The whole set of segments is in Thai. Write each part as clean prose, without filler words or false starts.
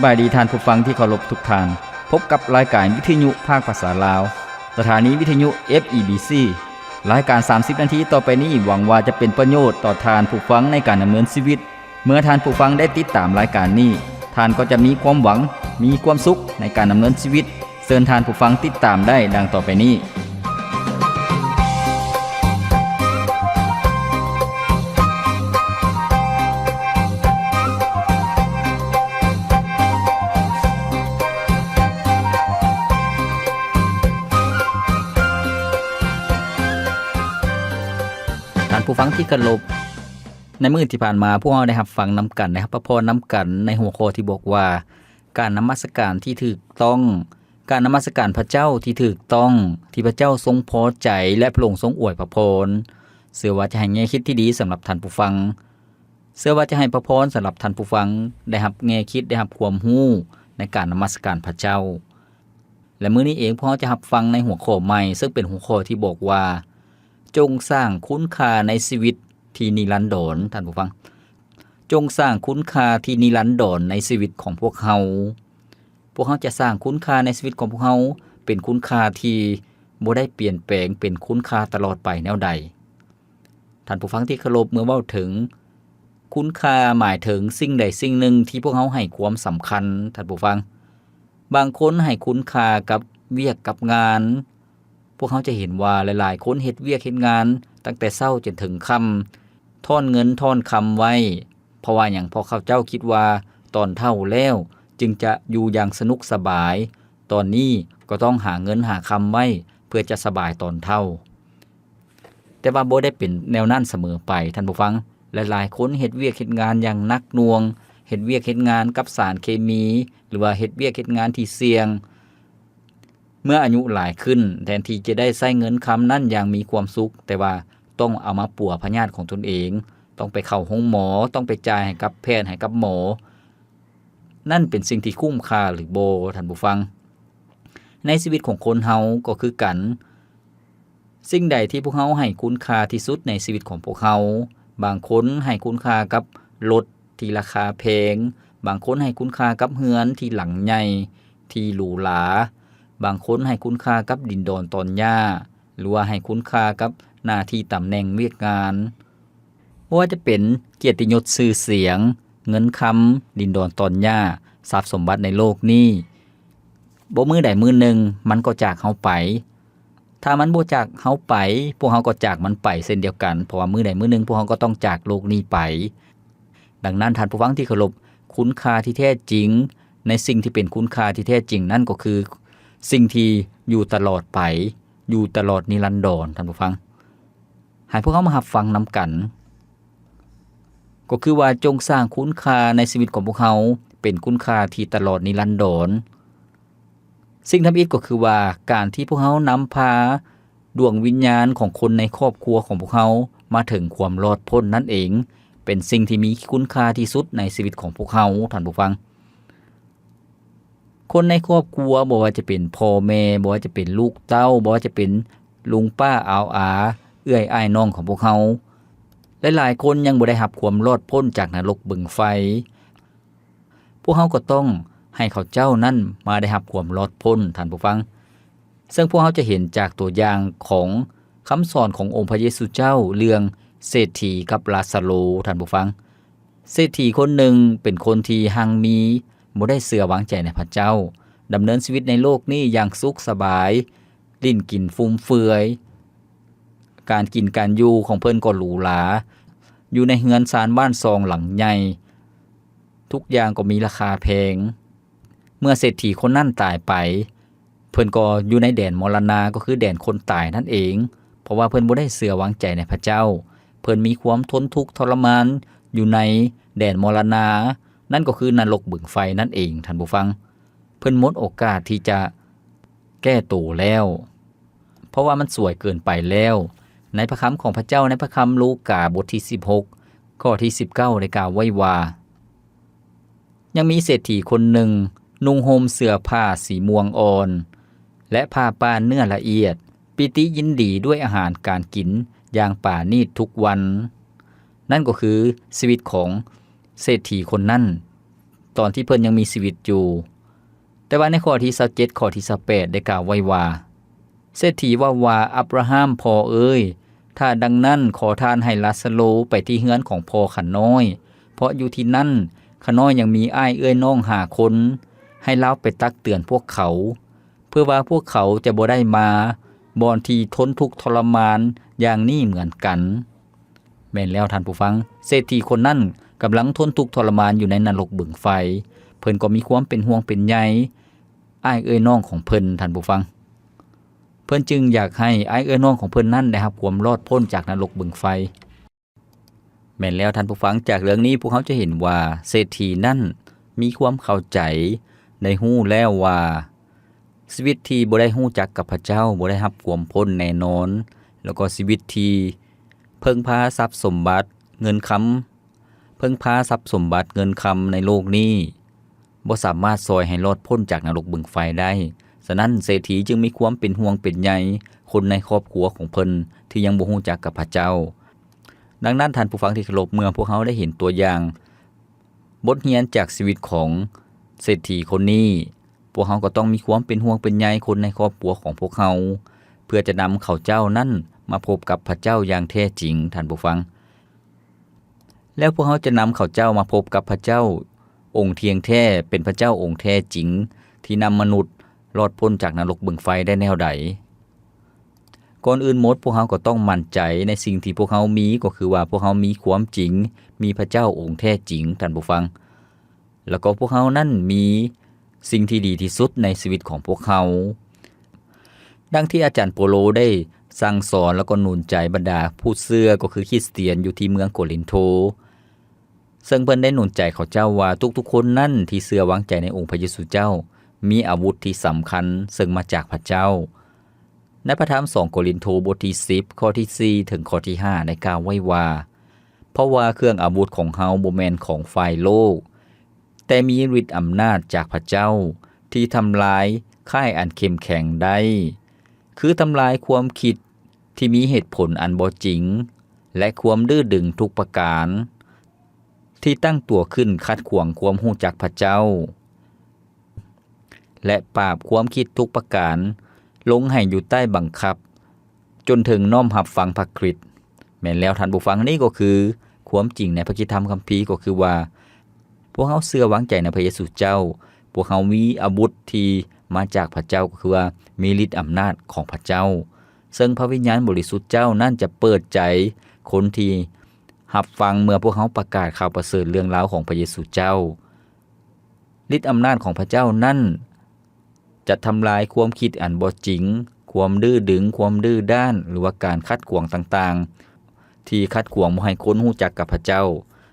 บายดีท่านผู้ฟังที่เคารพทุกท่านพบกับรายการวิทยุภาคภาษาลาวสถานีวิทยุ FEBC รายการ30นาทีต่อไปนี้หวังว่าจะเป็นประโยชน์ต่อท่านผู้ฟังในการดำเนินชีวิตเมื่อท่านผู้ฟังได้ติดตามรายการนี้ท่านก็จะมีความหวังมีความสุขในการดำเนินชีวิตเชิญท่านผู้ฟังติดตามได้ดังต่อไปนี้ผู้ฟังที่เคารพในมื้อที่ผ่านมาพวกเราได้รับฟังนำกันนะครับพระพรนำกันในหัวข้อที่บอกว่าการนมัสการที่ถูกต้องการนมัสการพระเจ้าที่ถูกต้องที่พระเจ้าทรงพอใจและพระองค์ทรงอวยพระพรเชื่อว่าจะให้แง่คิดที่ดีสำหรับท่านผู้ฟังเชื่อว่าจะให้พระพรสำหรับท่านผู้ฟังได้รับแง่คิดได้รับความรู้ในการนมัสการพระเจ้าและมื้อนี้เองพวกเราจะรับฟังในหัวข้อใหม่ซึ่งเป็นหัวข้อที่บอกว่าจงสร้างคุณค่าในชีวิตที่นิรันดรท่านผู้ฟังจงสร้างคุณค่าที่นิรันดรในชีวิตของพวกเราจะสร้างคุณค่าในชีวิตของพวกเราเป็นคุณค่าที่บ่ได้เปลี่ยนแปลงเป็นคุณค่าตลอดไปแนวใดท่านผู้ฟังที่เคารพเมื่อเว้าถึงคุณค่าหมายถึงสิ่งใดสิ่งหนึ่งที่พวกเราให้ความสำคัญท่านผู้ฟังบางคนให้คุณค่ากับเวียกกับงานพวกเขาจะเห็นว่าหลายๆคนเฮ็ดเวียกเฮ็ดงานตั้งแต่เช้าจนถึงค่ำทอนเงินทอนค่ำไว้เพราะว่าหยังเพราะเขาเจ้าคิดว่าตอนเฒ่าแล้วจึงจะอยู่อย่างสนุกสบายตอนนี้ก็ต้องหาเงินหาค่ำไว้เพื่อจะสบายตอนเฒ่าแต่ว่าบ่ได้เป็นแนวนั้นเสมอไปท่านผู้ฟังหลายๆคนเฮ็ดเวียกเฮ็ดงานอย่างหนักหน่วงเฮ็ดเวียกเฮ็ดงานกับสารเคมีหรือว่าเฮ็ดเวียกเฮ็ดงานที่เสี่ยงเมื่ออายุหลายขึ้นแทนที่จะได้ใช้เงินคำนั้นอย่างมีความสุขแต่ว่าต้องเอามาปัวพยาธิของตนเองต้องไปเข้าห้องหมอต้องไปจ่ายให้กับแพทย์ให้กับหมอนั่นเป็นสิ่งที่คุ้มค่าหรือบ่ท่านผู้ฟังในชีวิตของคนเฮาก็คือกันสิ่งใดที่พวกเฮาให้คุณค่าที่สุดในชีวิตของพวกเฮาบางคนให้คุณค่ากับรถที่ราคาแพงบางคนให้คุณค่ากับเรือนที่หลังใหญ่ที่หรูหราบางคนให้คุณค่ากับดินดอนตอนหญ้าหรือว่าให้คุณค่ากับหน้าที่ตำแหน่งเวียกงานบ่ว่าจะเป็นเกียรติยศชื่อเสียงเงินคำดินดอนตอนหญ้าทรัพย์สมบัติในโลกนี้บ่มื้อใดมื้อหนึ่งมันก็จากเฮาไปถ้ามันบ่จากเฮาไปพวกเฮาก็จากมันไปเช่นเดียวกันเพราะว่ามื้อใดมื้อหนึ่งพวกเฮาก็ต้องจากโลกนี้ไปดังนั้นท่านผู้ฟังที่เคารพคุณค่าที่แท้จริงในสิ่งที่เป็นคุณค่าที่แท้จริงนั่นก็คือสิ่งที่อยู่ตลอดไปอยู่ตลอดนิรันดรท่านผู้ฟังให้พวกเขามารับฟังนำกันก็คือว่าจงสร้างคุณค่าในชีวิตของพวกเขาเป็นคุณค่าที่ตลอดนิรันดรสิ่งทำอีกก็คือว่าการที่พวกเขานำพาดวงวิญญาณของคนในครอบครัวของพวกเขามาถึงความรอดพ้นนั่นเองเป็นสิ่งที่มีคุณค่าที่สุดในชีวิตของพวกเขาท่านผู้ฟังคนในครอบครัวบ่ว่าจะเป็นพ่อแม่บ่ว่าจะเป็นลูกเต้าบ่ว่าจะเป็นลุงป้าอาวอาเอื้อยอ้ายน้องของพวกเขาหลายๆคนยังบ่ได้รับความรอดพ้นจากนรกบึงไฟพวกเขาก็ต้องให้เขาเจ้านั้นมาได้รับความรอดพ้นท่านผู้ฟังซึ่งพวกเขาจะเห็นจากตัวอย่างของคำสอนขององค์พระเยซูเจ้าเรื่องเศรษฐีกับลาซาโรท่านผู้ฟังเศรษฐีคนหนึ่งเป็นคนที่หังมีบ่ได้เชื่อวางใจในพระเจ้าดำเนินชีวิตในโลกนี้อย่างสุขสบายลิ้นกินฟุ่มเฟือยการกินการอยู่ของเพิ่นก็หรูหราอยู่ในเรือนศาลบ้านซองหลังใหญ่ทุกอย่างก็มีราคาแพงเมื่อเศรษฐีคนนั้นตายไปเพิ่นก็อยู่ในแดนมรณะก็คือแดนคนตายนั่นเองเพราะว่าเพิ่นบ่ได้เชื่อวางใจในพระเจ้าเพิ่นมีความทนทุกข์ทรมานอยู่ในแดนมรณะนั่นก็คือนรกบึงไฟนั่นเองท่านผู้ฟังเพิ่นหมดโอกาสที่จะแก้ตัวแล้วเพราะว่ามันสวยเกินไปแล้วในพระคัมภีร์ของพระเจ้าในพระคัมภีร์ลูกาบทที่16ข้อที่19ได้กล่าวไว้ว่ายังมีเศรษฐีคนหนึ่งนุ่งห่มเสื้อผ้าสีม่วงอ่อนและผ้าป้านเนื้อละเอียดปิติยินดีด้วยอาหารการกินอย่างป่าณีตทุกวันนั่นก็คือชีวิตของเศรษฐีคนนั้น ตอนที่เพิ่นยังมีชีวิตอยู่แต่ว่าในข้อที่27ข้อที่28ได้กล่าวไว้ว่าเศรษฐีว่าอับราฮัมพ่อเอ้ยถ้าดังนั้นขอทานให้ลาซาโลไปที่เฮือนของพ่อขันน้อยเพราะอยู่ที่นั่นขันน้อยยังมีอ้ายเอ้ยน้อง5 คนให้เลาไปตักเตือนพวกเขาเพื่อว่าพวกเขาจะบ่ได้มาบ่อนที่ทนทุกข์ทรมานอย่างนี้เหมือนกันแม่นแล้วท่านผู้ฟังเศรษฐีคนนั้นกำลังทนทุกข์ทรมานอยู่ในนรกบึงไฟเพิ่นก็มีความเป็นห่วงเป็นใยอ้ายเอ้ยน้องของเพิ่นท่านผู้ฟังเพิ่นจึงอยากให้อ้ายเอ้ยน้องของเพิ่นนั้นได้รับความรอดพ้นจากนรกบึงไฟแม่นแล้วท่านผู้ฟังจากเรื่องนี้พวกเขาจะเห็นว่าเศรษฐีนั้นมีความเข้าใจในฮู้แล้วว่าชีวิตที่บ่ได้ฮู้จักกับพระเจ้าบ่ได้รับความพ้นแน่นอนแล้วก็ชีวิตที่เพิ่งพาทรัพย์สมบัติเงินคำเพิ่งพาทรัพย์สมบัติเงินคำในโลกนี้บ่สามารถซอยให้รอดพ้นจากนรกบึงไฟได้ฉะนั้นเศรษฐีจึงมีความเป็นห่วงเป็นใยคนในครอบครัวของเพิ่นที่ยังบ่ฮู้จักกับพระเจ้าดังนั้นท่านผู้ฟังที่เคารพเมื่อพวกเขาได้เห็นตัวอย่างบทเรียนจากชีวิตของเศรษฐีคนนี้พวกเขาก็ต้องมีความเป็นห่วงเป็นใยคนในครอบครัวของพวกเขาเพื่อจะนำเขาเจ้านั้นมาพบกับพระเจ้าอย่างแท้จริงท่านผู้ฟังแล้วพวกเขาจะนำเขาเจ้ามาพบกับพระเจ้าองค์เทียงแท้เป็นพระเจ้าองค์แท้จริงที่นำมนุษย์รอดพ้นจากนรกบึงไฟได้แนวใดก่อนอื่นหมดพวกเขาก็ต้องมั่นใจในสิ่งที่พวกเขามีก็คือว่าพวกเขามีความจริงมีพระเจ้าองค์แท้จริงท่านผู้ฟังแล้วก็พวกเขานั้นมีสิ่งที่ดีที่สุดในชีวิตของพวกเขาดังที่อาจารย์โปโลได้สั่งสอนแล้วก็หนุนใจบรรดาผู้เชื่อก็คือคริสเตียนอยู่ที่เมืองโครินโธซึ่งเพิ่นได้หนุนใจเขาเจ้าว่าทุกๆคนนั้นที่เชื่อวางใจในองค์พระเยซูเจ้ามีอาวุธที่สำคัญซึ่งมาจากพระเจ้าในพระธรรม2โครินโธบทที่10ข้อที่4ถึงข้อที่5ได้กล่าวไว้ว่าเพราะว่าเครื่องอาวุธของเฮาบ่แม่นของฝ่ายโลกแต่มีฤทธิ์อำนาจจากพระเจ้าที่ทำลายค่ายอันเข้มแข็งได้คือทำลายความคิดที่มีเหตุผลอันบ่จริงและความดื้อดึงทุกประการที่ตั้งตัวขึ้นขัดขวางความรู้จักพระเจ้าและปราบความคิดทุกประการลงให้อยู่ใต้บังคับจนถึงน้อมรับฟังพระคริสต์แม่นแล้วท่านผู้ฟังนี่ก็คือความจริงในพระคิดธรรมคัมภีร์ก็คือว่าพวกเขาเชื่อวางใจในพระเยซูเจ้าพวกเขามีอาวุธที่มาจากพระเจ้าก็คือว่ามีฤทธิ์อำนาจของพระเจ้าซึ่งพระวิญญาณบริสุทธิ์เจ้านั่นจะเปิดใจคนที่รับฟังเมื่อพวกเขาประกาศข่าวประเสริฐเรื่องราวของพระเยซูเจ้าฤทธิ์อำนาจของพระเจ้านั่นจะทำลายความคิดอันบ่จริงความดื้อดึงความดื้อด้านหรือว่าการขัดขวางต่างๆที่ขัดขวางบ่ให้คนรู้จักกับพระเจ้า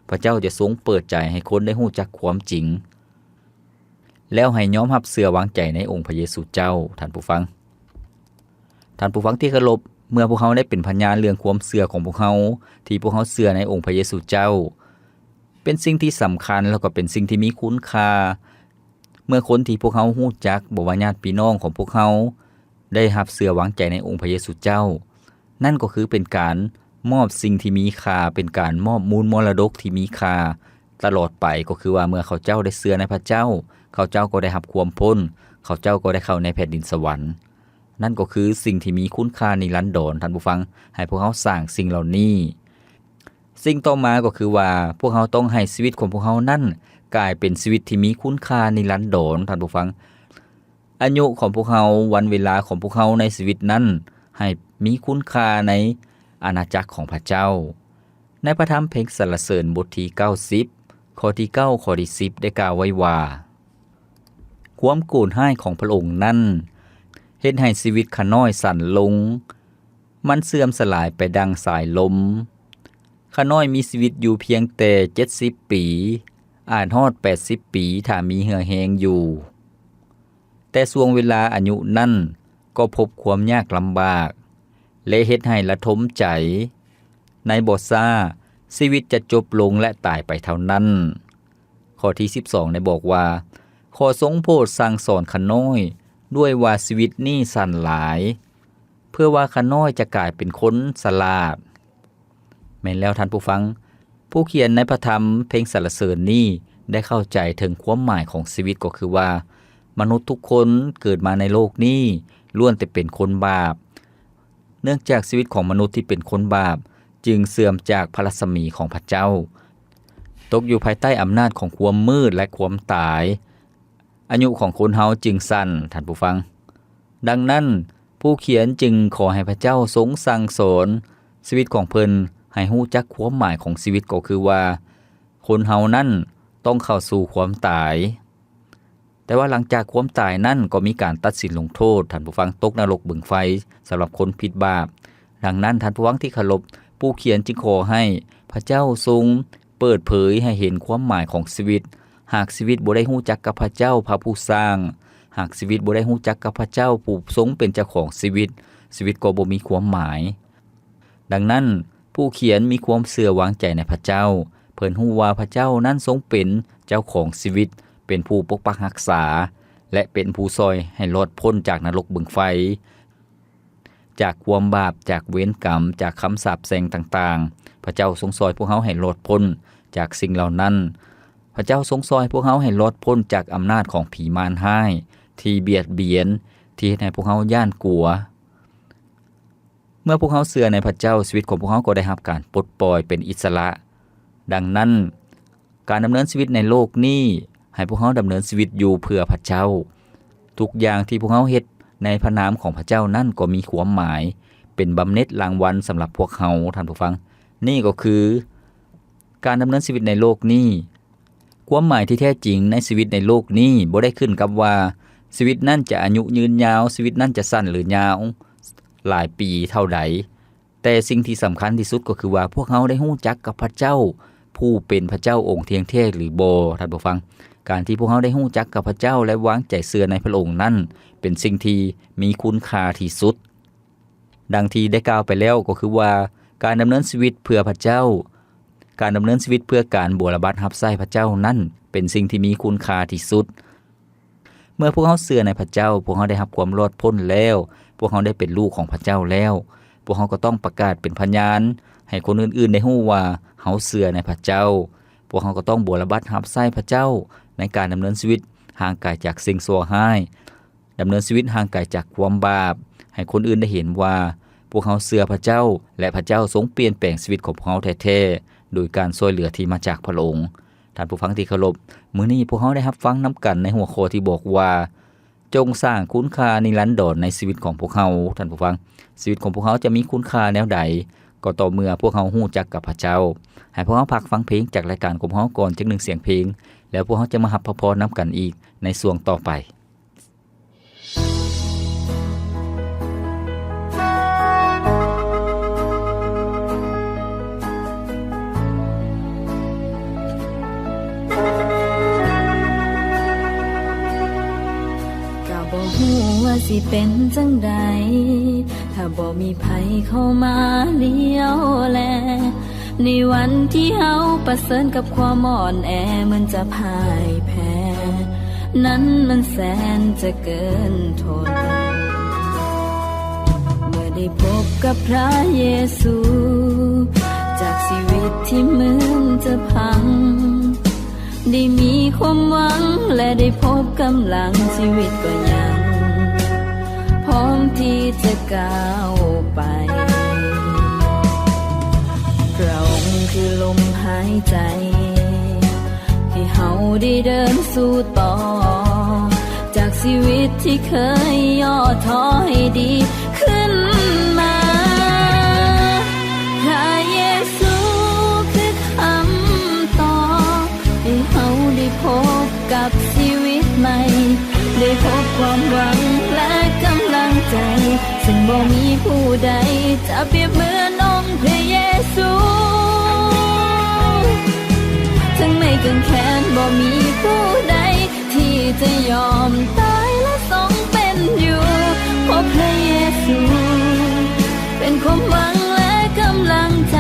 พระเจ้าจะทรงเปิดใจให้คนได้รู้จักความจริงแล้วให้ยอมรับเชื่อวางใจในองค์พระเยซูเจ้าท่านผู้ฟังที่เคารพเมื่อพวกเขาได้เป็นพยานเรื่องความเชื่อของพวกเขาที่พวกเขาเชื่อในองค์พระเยซูเจ้าเป็นสิ่งที่สำคัญแล้วก็เป็นสิ่งที่มีคุณค่าเมื่อคนที่พวกเขารู้จักบ่ว่าญาติพี่น้องของพวกเขาได้รับเชื่อวางใจในองค์พระเยซูเจ้านั่นก็คือเป็นการมอบสิ่งที่มีค่าเป็นการมอบมูลมรดกที่มีค่าตลอดไปก็คือว่าเมื่อเขาเจ้าได้เชื่อในพระเจ้าเขาเจ้าก็ได้รับความพ้นเขาเจ้าก็ได้เข้าในแผ่นดินสวรรค์นั่นก็คือสิ่งที่มีคุณค่านิรันดรท่านผู้ฟังให้พวกเขาสร้างสิ่งเหล่านี้สิ่งต่อมาก็คือว่าพวกเขาต้องให้ชีวิตของพวกเขานั้นกลายเป็นชีวิตที่มีคุณค่านิรันดรท่านผู้ฟังอายุของพวกเขาวันเวลาของพวกเขาในชีวิตนั้นให้มีคุณค่าในอาณาจักรของพระเจ้าในพระธรรมเพลงสรรเสริญบทที่90ข้อที่9ข้อที่10ได้กล่าวไว้ว่าความโกรธร้ายของพระองค์นั้นเฮ็ดให้ชีวิตข้าน้อยสั่นลงมันเสื่อมสลายไปดังสายลมข้าน้อยมีชีวิตอยู่เพียงแต่70ปีอาจฮอด80ปีถ้ามีเหือแหงอยู่แต่ช่วงเวลาอายุนั้นก็พบความยากลำบากและเฮ็ดให้ละทมใจในบ่ซ่าชีวิตจะจบลงและตายไปเท่านั้นข้อที่12ได้บอกว่าขอทรงโปรดสั่งสอนข้าน้อยด้วยว่าชีวิตนี้สั้นหลายเพื่อว่าข้าน้อยจะกลายเป็นคนฉลาดแม่นแล้วท่านผู้ฟังผู้เขียนในพระธรรมเพลงสรรเสริญนี้ ได้เข้าใจถึงความหมายของชีวิตก็คือว่ามนุษย์ทุกคนเกิดมาในโลกนี้ล้วนแต่เป็นคนบาปเนื่องจากชีวิตของมนุษย์ที่เป็นคนบาปจึงเสื่อมจากพระรัศมีของพระเจ้าตกอยู่ภายใต้อำนาจของความมืดและความตายอายุของคนเฮาจึงสั้นท่านผู้ฟังดังนั้นผู้เขียนจึงขอให้พระเจ้าทรงสั่งสอนชีวิตของเพิ่นให้ฮู้จักความหมายของชีวิตก็คือว่าคนเฮานั้นต้องเข้าสู่ความตายแต่ว่าหลังจากความตายนั้นก็มีการตัดสินลงโทษท่านผู้ฟังตกนรกบึงไฟสำหรับคนผิดบาปดังนั้นท่านผู้ฟังที่เคารพผู้เขียนจึงขอให้พระเจ้าทรงเปิดเผยให้เห็นความหมายของชีวิตหากชีวิตบ่ได้ฮู้จักกับพระเจ้าพระผู้สร้างหากชีวิตบ่ได้ฮู้จักกับพระเจ้าผู้ทรงเป็นเจ้าของชีวิตก็บ่มีความหมายดังนั้นผู้เขียนมีความเชื่อวางใจในพระเจ้าเพิ่นฮู้ว่าพระเจ้านั้นทรงเป็นเจ้าของชีวิตเป็นผู้ปกปักรักษาและเป็นผู้ช่วยให้รอดพ้นจากนรกบึงไฟจากความบาปจากเวรกรรมจากคำสาปแช่งต่างๆพระเจ้าทรงช่วยพวกเขาให้รอดพ้นจากสิ่งเหล่านั้นพระเจ้าทรงช่วยพวกเขาให้รอดพ้นจากอำนาจของผีมารร้ายที่เบียดเบียนที่ให้พวกเขาย่านกลัวเมื่อพวกเขาเชื่อในพระเจ้าชีวิตของพวกเขาก็ได้รับการปลดปล่อยเป็นอิสระดังนั้นการดำเนินชีวิตในโลกนี้ให้พวกเขาดำเนินชีวิตอยู่เพื่อพระเจ้าทุกอย่างที่พวกเขาเฮ็ดในพระนามของพระเจ้านั่นก็มีความหมายเป็นบำเหน็จรางวัลสำหรับพวกเขาท่านผู้ฟังนี่ก็คือการดำเนินชีวิตในโลกนี้ความหมายที่แท้จริงในชีวิตในโลกนี้บ่ได้ขึ้นกับว่าชีวิตนั้นจะอายุยืนยาวชีวิตนั้นจะสั้นหรือยาวหลายปีเท่าใดแต่สิ่งที่สำคัญที่สุดก็คือว่าพวกเขาได้ฮู้จักกับพระเจ้าผู้เป็นพระเจ้าองค์เทียงแท้หรือบ่ท่านผู้ฟังการที่พวกเขาได้ฮู้จักกับพระเจ้าและวางใจเชื่อในพระองค์นั้นเป็นสิ่งที่มีคุณค่าที่สุดดังที่ได้กล่าวไปแล้วก็คือว่าการดำเนินชีวิตเพื่อพระเจ้าการดำเนินชีวิตเพื่อการบวรบัตรรับใช้พระเจ้านั้นเป็นสิ่งที่มีคุณค่าที่สุดเมื่อพวกเขาเชื่อในพระเจ้าพวกเขาได้รับความรอดพ้นแล้วพวกเขาได้เป็นลูกของพระเจ้าแล้วพวกเขาก็ต้องประกาศเป็นพยานให้คนอื่นๆได้ฮู้ว่าเขาเชื่อในพระเจ้าพวกเขาก็ต้องบวรบัตรรับใช้พระเจ้าในการดำเนินชีวิตห่างไกลจากสิ่งชั่วร้ายดำเนินชีวิตห่างไกลจากความบาปให้คนอื่นได้เห็นว่าพวกเขาเชื่อพระเจ้าและพระเจ้าทรงเปลี่ยนแปลงชีวิตของพวกเขาแท้ๆโดยการช่วยเหลือที่มาจากพระองค์ท่านผู้ฟังที่เคารพมื้อนี้พวกเขาได้รับฟังนำกันในหัวข้อที่บอกว่าจงสร้างคุณค่านิรันดรในชีวิตของพวกเขาท่านผู้ฟังชีวิตของพวกเขาจะมีคุณค่าแนวใดก็ต่อเมื่อพวกเขาฮู้จักกับพระเจ้าให้พวกเขาพักฟังเพลงจากรายการของพวกเขาก่อนจัก1เสียงเพลงแล้วพวกเขาจะมารับพระพรนำกันอีกในช่วงต่อไปสิเป็นจังใดถ้าบ่มีไผเข้ามาเลี้ยวแลในวันที่เฮาประเสริญกับความอ่อนแอมันจะพ่ายแพ้นั้นมันแสนจะเกินทนเมื่อได้พบกับพระเยซูจากชีวิตที่เหมือนจะพังได้มีความหวังและได้พบกำลังชีวิตก็ยังพร้อมที่จะก้าวไปพระองค์คือลมหายใจให้เฮาได้เดินสู่ต่อจากชีวิตที่เคยย่อท้อให้ดีขึ้นมาพระเยซูคือคำตอบให้เฮาได้พบกับชีวิตใหม่ได้พบความหวังและกำลังใจซึ่งบ่มีผู้ใดจะเปรียบเหมือนองค์พระเยซูทั้งไม่เกินแค้นบ่มีผู้ใดที่จะยอมตายและทรงเป็นอยู่เพราะพระเยซูเป็นความหวังและกำลังใจ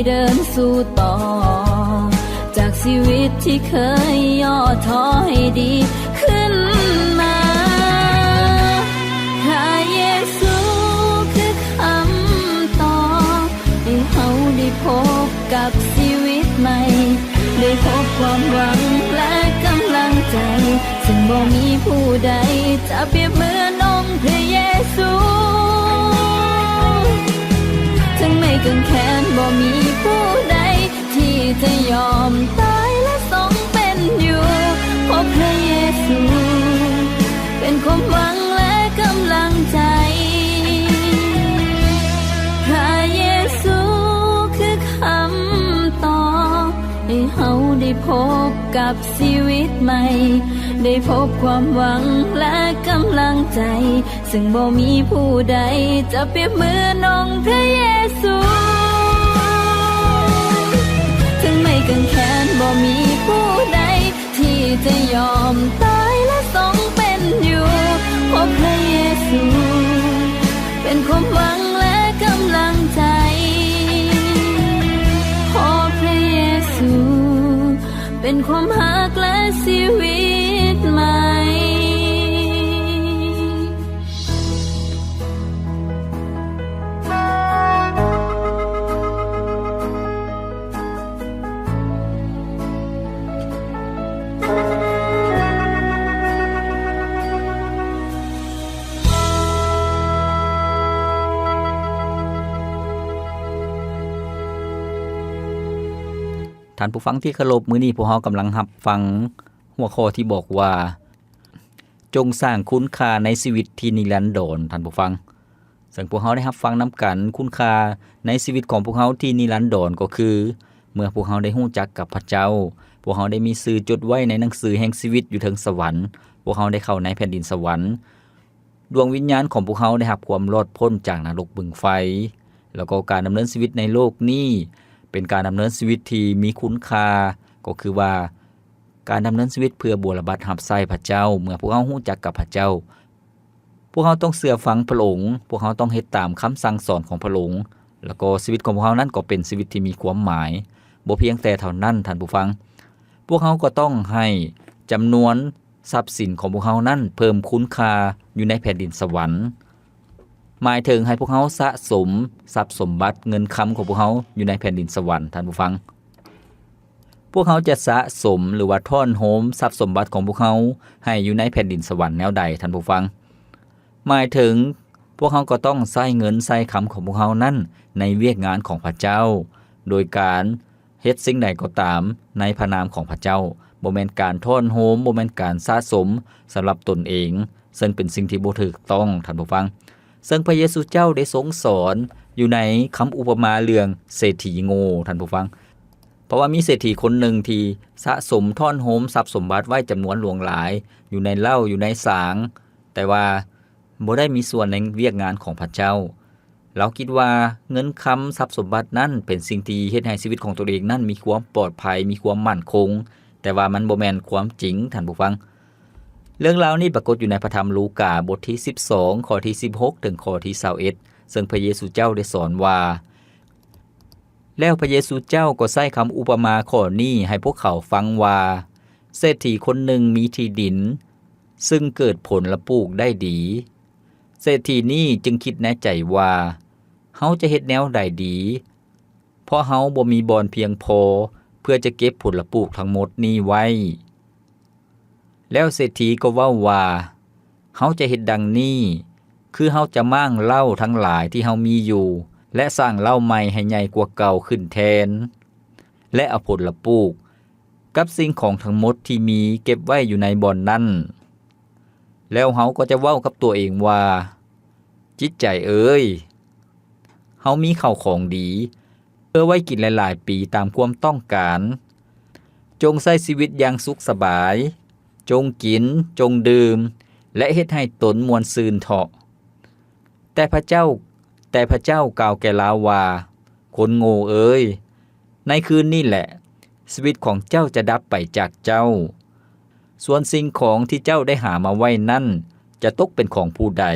เดินสู่ต่อจากชีวิตที่เคยย่อท้อให้ดีขึ้นมาพระเยซูคือคำตอบให้เฮาได้พบกับชีวิตใหม่ได้พบความหวังและกำลังใจซึ่งบ่มีผู้ใดจะเปรียบเหมือนองค์พระเยซูถึงไม่กังแค้นบ่มีผู้ใดที่จะยอมตายและทรงเป็นอยู่เพราะพระเยซูเป็นความหวังและกำลังใจพระเยซูคือคำตอบให้เฮาได้พบกับชีวิตใหม่ได้พบความหวังและกำลังใจซึ่งบ่มีผู้ใดจะเปรียบเหมือนองค์พระเยซูถึงไม่กังแค้นบ่มีผู้ใดที่จะยอมตายและทรงเป็นอยู่เพราะพระเยซูเป็นความหวังและกำลังใจเพราะพระเยซูเป็นความหักและชีวิตใหม่ท่านผู้ฟังที่เคารพมื้อนี้พวกเรากำลังรับฟังหัวข้อที่บอกว่าจงสร้างคุณค่าในชีวิตที่นิรันดรท่านผู้ฟังซึ่งพวกเราได้รับฟังนำกันคุณค่าในชีวิตของพวกเราที่นิรันดรก็คือเมื่อพวกเราได้รู้จักกับพระเจ้าพวกเราได้มีชื่อจดไว้ในหนังสือแห่งชีวิตอยู่ถึงสวรรค์พวกเราได้เข้าในแผ่นดินสวรรค์ดวงวิญญาณของพวกเราได้รับความรอดพ้นจากนรกบึงไฟแล้วก็การดำเนินชีวิตในโลกนี้เป็นการดำเนินชีวิตที่มีคุณค่าก็คือว่าการดำเนินชีวิตเพื่อบูรบัติรับใช้พระเจ้าเมื่อพวกเรารู้จักกับพระเจ้าพวกเราต้องเชื่อฟังพระองค์พวกเราต้องเฮ็ดตามคำสั่งสอนของพระองค์แล้วก็ชีวิตของพวกเรานั้นก็เป็นชีวิตที่มีความหมายบ่เพียงแต่เท่านั้นท่านผู้ฟังพวกเราก็ต้องให้จำนวนทรัพย์สินของพวกเรานั้นเพิ่มคุณค่าอยู่ในแผ่นดินสวรรค์หมายถึงให้พวกเขาสะสมทรัพย์สมบัติเงินค้ำของพวกเขาอยู่ในแผ่นดินสวรรค์ท่านผู้ฟังพวกเขาจะสะสมหรือว่าท่อนโหมทรัพย์สมบัติของพวกเขาให้อยู่ในแผ่นดินสวรรค์แนวใดท่านผู้ฟังหมายถึงพวกเขาก็ต้องใช้เงินใช้ค้ำของพวกเขานั้นในเวียกงานของพระเจ้าโดยการเฮ็ดสิ่งใดก็ตามในพระนามของพระเจ้าบ่แม่นการท่อนโหมบ่แม่นการสะสมสำหรับตนเองซึ่งเป็นสิ่งที่บ่ถูกต้องท่านผู้ฟังซึ่งพระเยซูเจ้าได้ทรงสอนอยู่ในคำอุปมาเรื่องเศรษฐีโง่ท่านผู้ฟังเพราะว่ามีเศรษฐีคนหนึ่งที่สะสมท่อนโหมทรัพย์สมบัติไว้จำนวนหลวงหลายอยู่ในเหล้าอยู่ในสางแต่ว่าบ่ได้มีส่วนในเวียกงานของพระเจ้าเราคิดว่าเงินค้ำทรัพย์สมบัตินั้นเป็นสิ่งที่เฮ็ดให้ชีวิตของตัวเองนั้นมีความปลอดภัยมีความมั่นคงแต่ว่ามันบ่แม่นความจริงท่านผู้ฟังเรื่องราวนี้ปรากฏอยู่ในพระธรรมลูกาบทที่12ข้อที่16ถึงข้อที่21ซึ่งพระเยซูเจ้าได้สอนว่าแล้วพระเยซูเจ้าก็ใช้คำอุปมาข้อนี้ให้พวกเขาฟังว่าเศรษฐีคนหนึ่งมีที่ดินซึ่งเกิดผลและปลูกได้ดีเศรษฐีนี้จึงคิดในใจว่าเฮาจะเฮ็ดแนวใดดีเพราะเฮาบ่มีบ่อนเพียงพอเพื่อจะเก็บผลปลูกทั้งหมดนี้ไว้แล้วเศรษฐีก็เว้าว่าเฮาจะเฮ็ดดังนี้คือเฮาจะมั่งเหล้าทั้งหลายที่เฮามีอยู่และสร้างเหล้าใหม่ให้ใหญ่กว่าเก่าขึ้นแทนและเอาผลปลูกกับสิ่งของทั้งหมดที่มีเก็บไว้อยู่ในบ่อนนั้นแล้วเฮาก็จะเว้ากับตัวเองว่าจิตใจเอ้ยเฮามีข้าวของดีเพื่อไว้กินหลายๆปีตามความต้องการจงใช้ชีวิตอย่างสุขสบายจงกินจงดื่มและเฮ็ดให้ตนมวนซืนเถาะแต่พระเจ้ากล่าวแก่ลาวว่าคนโง่เอ้ยในคืนนี้แหละชีวิตของเจ้าจะดับไปจากเจ้าส่วนสิ่งของที่เจ้าได้หามาไว้นั่นจะตกเป็นของผู้ใด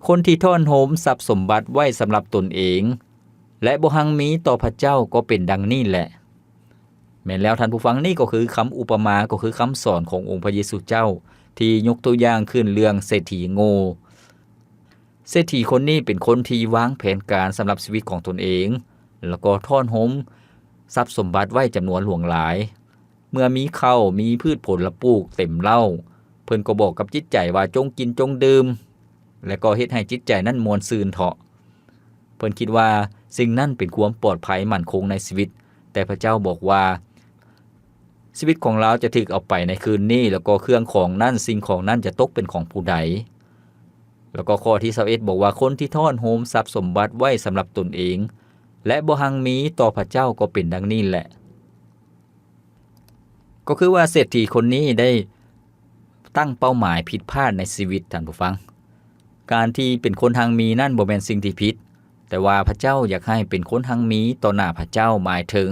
คนที่ท่อนโหมทรัพย์สมบัติไว้สำหรับตนเอง และบ่หังมีต่อพระเจ้าก็เป็นดังนี้แหละแม่นแล้วท่านผู้ฟังนี่ก็คือคำอุปมาก็คือคำสอนขององค์พระเยซูเจ้าที่ยกตัวอย่างขึ้นเรื่องเศรษฐีโง่เศรษฐีคนนี้เป็นคนที่วางแผนการสำหรับชีวิตของตนเองแล้วก็ท่อนโฮมทรัพย์สมบัติไว้จำนวนหลวงหลายเมื่อมีข้าวมีพืชผลละปลูกเต็มเล่าเพิ่นก็บอกกับจิตใจว่าจงกินจงดื่มและก็เฮ็ดให้จิตใจนั้นมวนซืนเถาะเพิ่นคิดว่าสิ่งนั้นเป็นความปลอดภัยมั่นคงในชีวิตแต่พระเจ้าบอกว่าชีวิตของเราจะถูกเอาไปในคืนนี้แล้วก็เครื่องของนั้นสิ่งของนั้นจะตกเป็นของผู้ใดแล้วก็ข้อที่21บอกว่าคนที่ทอนโฮมทรัพย์สมบัติไว้สำหรับตนเองและบ่หังมีต่อพระเจ้าก็เป็นดังนี้แหละก็คือว่าเศรษฐีคนนี้ได้ตั้งเป้าหมายผิดพลาดในชีวิตท่านผู้ฟังการที่เป็นคนหังมีนั่นบ่แม่นสิ่งที่ผิดแต่ว่าพระเจ้าอยากให้เป็นคนหังมีต่อหน้าพระเจ้าหมายถึง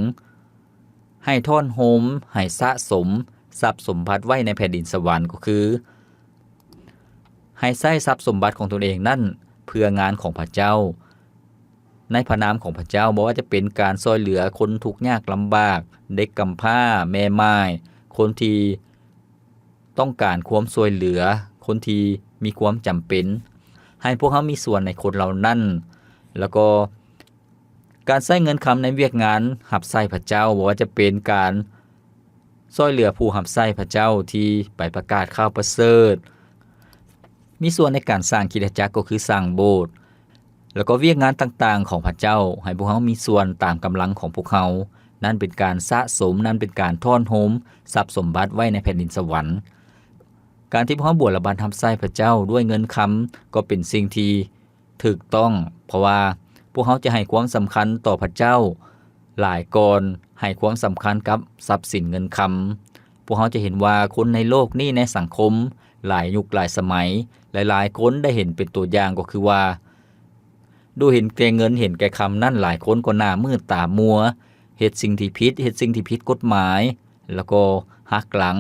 ให้ท่อนโฮมให้สะสมทรัพย์สมบัติไว้ในแผ่นดินสวรรค์ก็คือให้ใช้ทรัพย์สมบัติของตนเองนั่นเพื่องานของพระเจ้าในพระนามของพระเจ้าบ่ว่าจะเป็นการช่วยเหลือคนทุกข์ยากลำบากเด็กกำพร้าแม่ม่ายคนที่ต้องการความช่วยเหลือคนที่มีความจำเป็นให้พวกเขามีส่วนในคนเหล่านั้นแล้วก็การใช้เงินคำในเวียกงานหับใส่พระเจ้าบ่ว่าจะเป็นการช่วยเหลือผู้หับใส่พระเจ้าที่ไปประกาศข่าวประเสริฐมีส่วนในการสร้างคริสตจักรก็คือสร้างโบสถ์แล้วก็เวียกงานต่างๆของพระเจ้าให้พวกเขามีส่วนตามกำลังของพวกเขานั่นเป็นการสะสมนั่นเป็นการท่อนโฮมทรัพย์สมบัติไว้ในแผ่นดินสวรรค์การที่พวกเขาบวชและบันทำไส้พระเจ้าด้วยเงินคำก็เป็นสิ่งที่ถูกต้องเพราะว่าพวกเขาจะให้ความสำคัญต่อพระเจ้าหลายก่อนให้ความสำคัญกับทรัพย์สินเงินคำพวกเขาจะเห็นว่าคนในโลกนี้ในสังคมหลายยุคหลายสมัยหลายๆคนได้เห็นเป็นตัวอย่างก็คือว่าดูเห็นแก่เงินเห็นแก่คำนั่นหลายคนก็หน้ามืดตามัวเฮ็ดสิ่งที่ผิดเฮ็ดสิ่งที่ผิดกฎหมายแล้วก็หักหลัง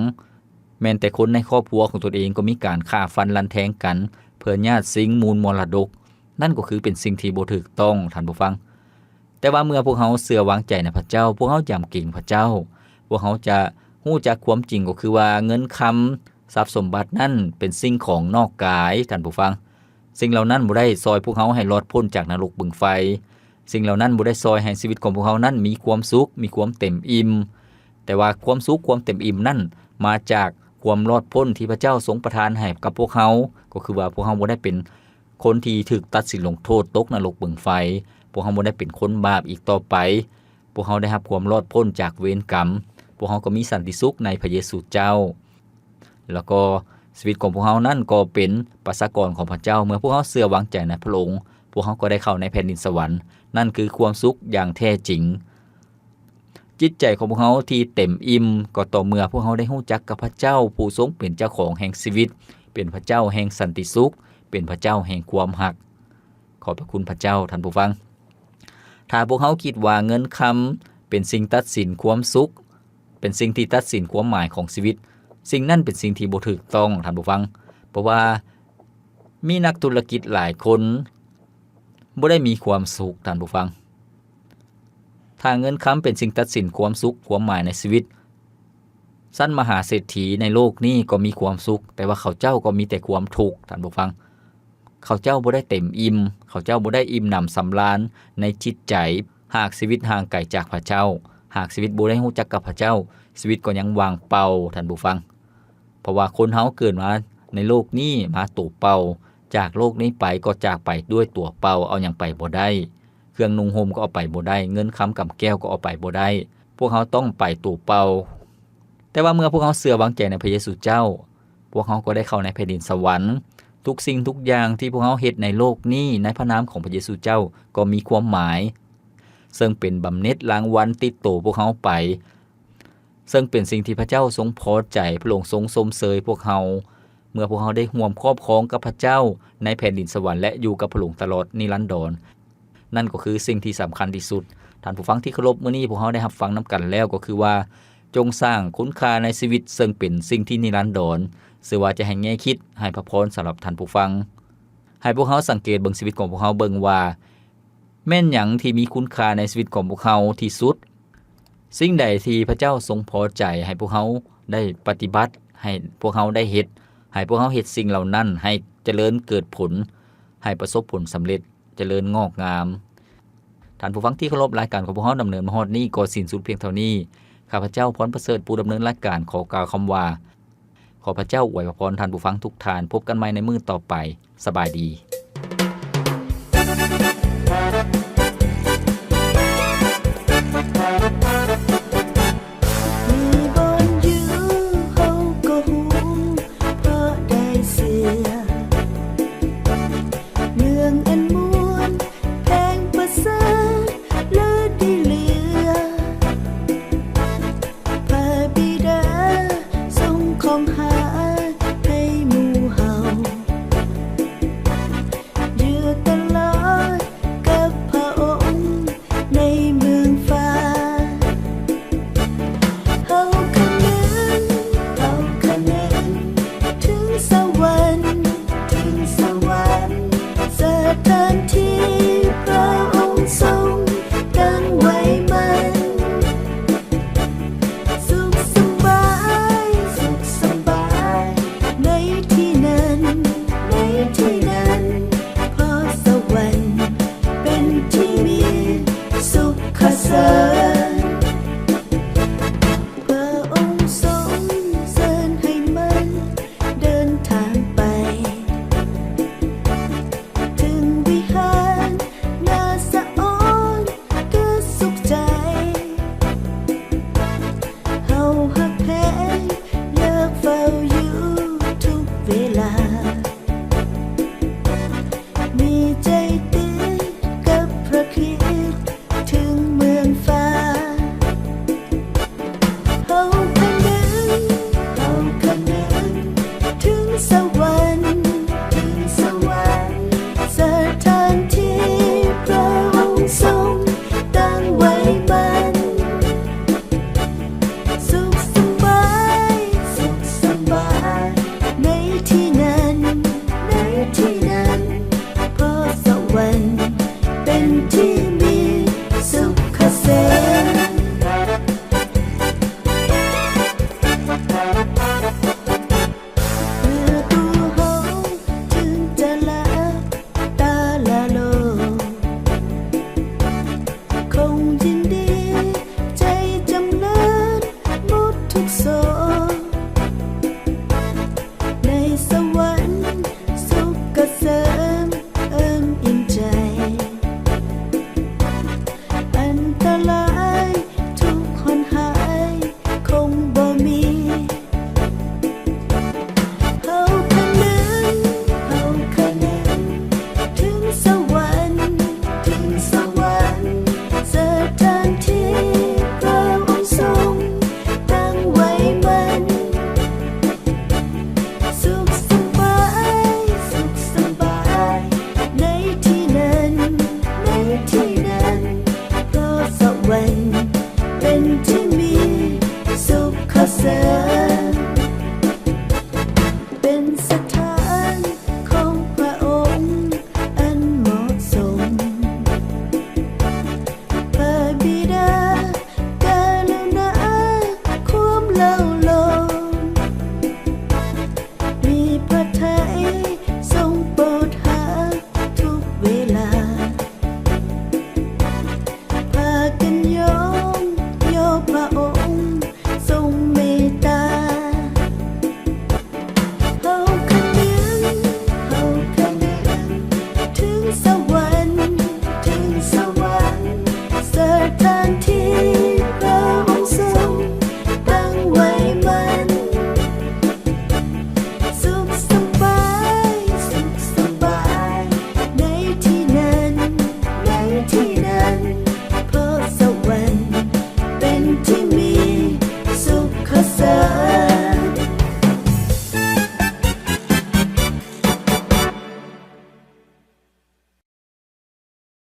แม้แต่คนในครอบครัวของตนเองก็มีการฆ่าฟันลันแทงกันเพื่อญาติสิงมูลมรดกนั่นก็คือเป็นสิ่งที่บ่ถูกต้องท่านผู้ฟังแต่ว่าเมื่อพวกเขาเชื่อวางใจในพระเจ้าพวกเขายำเก่งพระเจ้าพวกเขาจะรู้จักความจริงก็คือว่าเงินคำทรัพย์สมบัตินั่นเป็นสิ่งของนอกกายท่านผู้ฟังสิ่งเหล่านั้นบ่ได้ซอยพวกเขาให้รอดพ้นจากนรกบึงไฟสิ่งเหล่านั้นบ่ได้ซอยให้ชีวิตของพวกเขานั้นมีความสุขมีความเต็มอิ่มแต่ว่าความสุขความเต็มอิ่มนั่นมาจากความรอดพ้นที่พระเจ้าทรงประทานให้กับพวกเขาก็คือว่าพวกเขาบ่ได้เป็นคนที่ถูกตัดสินลงโทษตกนรกบึงไฟพวกเขาบ่ได้เป็นคนบาปอีกต่อไปพวกเขาได้รับความรอดพ้นจากเวรกรรมพวกเขาก็มีสันติสุขในพระเยซูเจ้าแล้วก็ชีวิตของพวกเขานั้นก็เป็นประชากรของพระเจ้าเมื่อพวกเขาเชื่อวางใจในพระองค์พวกเขาก็ได้เข้าในแผ่นดินสวรรค์นั่นคือความสุขอย่างแท้จริงจิตใจของพวกเขาที่เต็มอิ่มก็ต่อเมื่อพวกเขาได้รู้จักกับพระเจ้าผู้ทรงเป็นเจ้าของแห่งชีวิตเป็นพระเจ้าแห่งสันติสุขเป็นพระเจ้าแห่งความรักขอบพระคุณพระเจ้าท่านผู้ฟังถ้าพวกเขาคิดว่าเงินคำเป็นสิ่งตัดสินความสุขเป็นสิ่งที่ตัดสินความหมายของชีวิตสิ่งนั้นเป็นสิ่งที่บ่ถูกต้องท่านผู้ฟังเพราะว่ามีนักธุรกิจหลายคนบ่ได้มีความสุขท่านผู้ฟังถ้าเงินคำเป็นสิ่งตัดสินความสุขความหมายในชีวิตสั้นมหาเศรษฐีในโลกนี้ก็มีความสุขแต่ว่าเขาเจ้าก็มีแต่ความทุกข์ท่านผู้ฟังเขาเจ้าบ่ได้เต็มอิ่มเขาเจ้าบ่ได้อิ่มหนำสำราญในจิตใจหากชีวิตห่างไกลจากพระเจ้าหากชีวิตบ่ได้รู้จักกับพระเจ้าชีวิตก็ยังว่างเปล่าท่านผู้ฟังเพราะว่าคนเฮาเกิดมาในโลกนี้มาตัวเปล่าจากโลกนี้ไปก็จากไปด้วยตัวเปล่าเอาหยังไปบ่ได้เครื่องนุ่งห่มก็เอาไปบ่ได้เงินค้ำกำแก้วก็เอาไปบ่ได้พวกเขาต้องไปตัวเปล่าแต่ว่าเมื่อพวกเขาเชื่อวางใจในพระเยซูเจ้าพวกเขาก็ได้เข้าในแผ่นดินสวรรค์ทุกสิ่งทุกอย่างที่พวกเขาเฮ็ดในโลกนี้ในพระนามของพระเยซูเจ้าก็มีความหมายซึ่งเป็นบำเหน็จรางวัลติดตัวพวกเขาไปซึ่งเป็นสิ่งที่พระเจ้าทรงพอใจพระองค์ทรงชมเชยพวกเขาเมื่อพวกเขาได้ร่วมครอบครองกับพระเจ้าในแผ่นดินสวรรค์และอยู่กับพระองค์ตลอดนิรันดรนั่นก็คือสิ่งที่สำคัญที่สุดท่านผู้ฟังที่เคารพมื้อนี้พวกเขาได้รับฟังนำกันแล้วก็คือว่าจงสร้างคุณค่าในชีวิตซึ่งเป็นสิ่งที่นิรันดรซึ่งว่าจะให้แง่คิดให้พระพรสำหรับท่านผู้ฟังให้พวกเขาสังเกตเบิ่งชีวิตของพวกเขาเบิ่งว่า แม่นหยังที่มีคุณค่าในชีวิตของพวกเขาที่สุดสิ่งใดที่พระเจ้าทรงพอใจให้พวกเขาได้ปฏิบัติให้พวกเขาได้เฮ็ดให้พวกเขาเฮ็ดสิ่งเหล่านั้นให้เจริญเกิดผลให้ประสบผลสำเร็จเจริญงอกงามท่านผู้ฟังที่เคารพรายการของพวกเราดำเนินมาฮอดนี้ก็สิ้นสุดเพียงเท่านี้ข้าพเจ้าพรประเสริฐผู้ดำเนินรายการขอกล่าวคำว่าขอพระเจ้าอวยพรท่านผู้ฟังทุกท่านพบกันใหม่ในมื้อต่อไปสบายดีที่นั้นพอสวรรค์